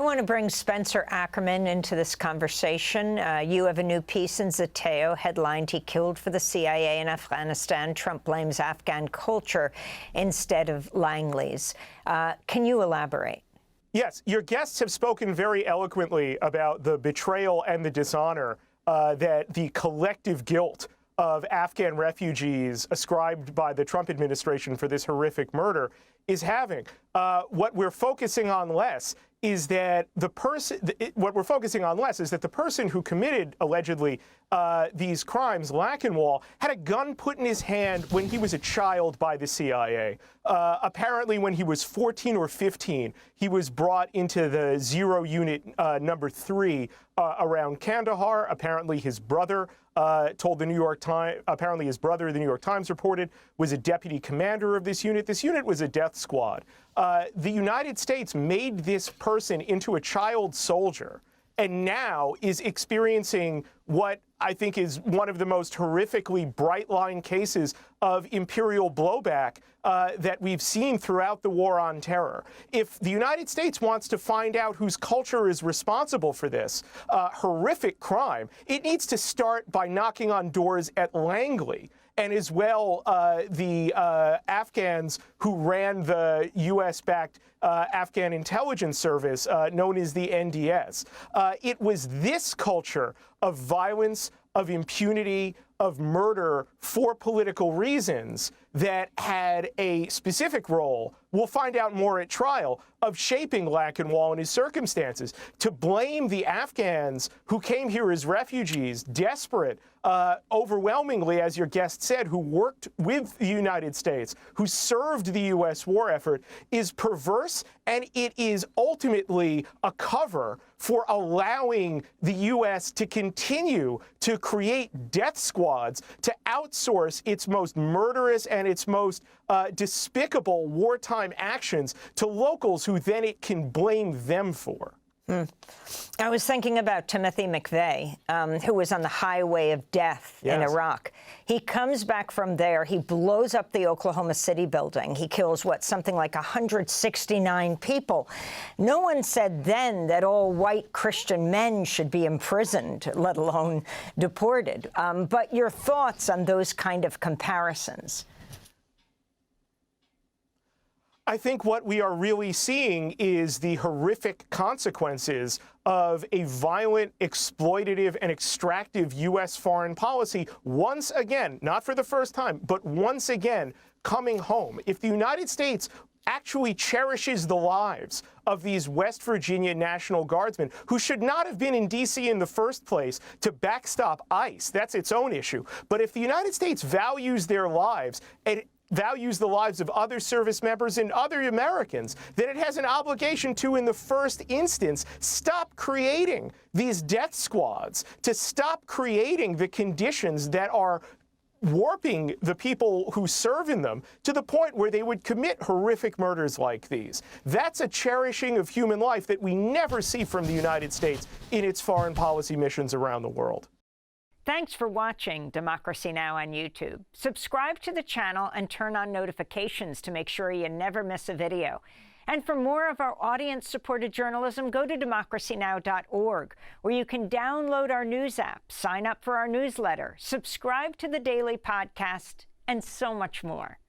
I want to bring Spencer Ackerman into this conversation. You have a new piece in Zateo headlined, "He Killed for the CIA in Afghanistan. Trump blames Afghan culture instead of Langley's." Can you elaborate? Yes, your guests have spoken very eloquently about the betrayal and the dishonor that the collective guilt of Afghan refugees ascribed by the Trump administration for this horrific murder is having. What we're focusing on less is that the person who committed allegedly these crimes, Lakanwal, had a gun put in his hand when he was a child by the CIA. Apparently, when he was 14 or 15, he was brought into the Zero Unit number 3 around Kandahar. Apparently, his brother told the New York Times. Apparently, his brother, the New York Times reported, was a deputy commander of this unit. This unit was a death squad. The United States made this person into a child soldier, and now is experiencing what I think is one of the most horrifically bright-line cases of imperial blowback that we've seen throughout the war on terror. If the United States wants to find out whose culture is responsible for this horrific crime, it needs to start by knocking on doors at Langley, and as well the Afghans who ran the U.S.-backed Afghan intelligence service known as the NDS. It was this culture of violence, of impunity, of murder for political reasons that had a specific role, we'll find out more at trial, of shaping Lakanwal and his circumstances. To blame the Afghans who came here as refugees, desperate, overwhelmingly, as your guest said, who worked with the United States, who served the U.S. war effort, is perverse, and it is ultimately a cover for allowing the U.S. to continue to create death squads, to outsource its most murderous and its most despicable wartime actions to locals who then it can blame them for. I was thinking about Timothy McVeigh, who was on the highway of death in Iraq. He comes back from there. He blows up the Oklahoma City building. He kills, something like 169 people. No one said then that all white Christian men should be imprisoned, let alone deported. But your thoughts on those kind of comparisons? I think what we are really seeing is the horrific consequences of a violent, exploitative, and extractive U.S. foreign policy once again, not for the first time, but once again, coming home. If the United States actually cherishes the lives of these West Virginia National Guardsmen, who should not have been in D.C. in the first place to backstop ICE, that's its own issue. But if the United States values their lives and values the lives of other service members and other Americans, then it has an obligation to, in the first instance, stop creating these death squads, to stop creating the conditions that are warping the people who serve in them to the point where they would commit horrific murders like these. That's a cherishing of human life that we never see from the United States in its foreign policy missions around the world. Thanks for watching Democracy Now! On YouTube. Subscribe to the channel and turn on notifications to make sure you never miss a video. And for more of our audience-supported journalism, go to democracynow.org, where you can download our news app, sign up for our newsletter, subscribe to the daily podcast, and so much more.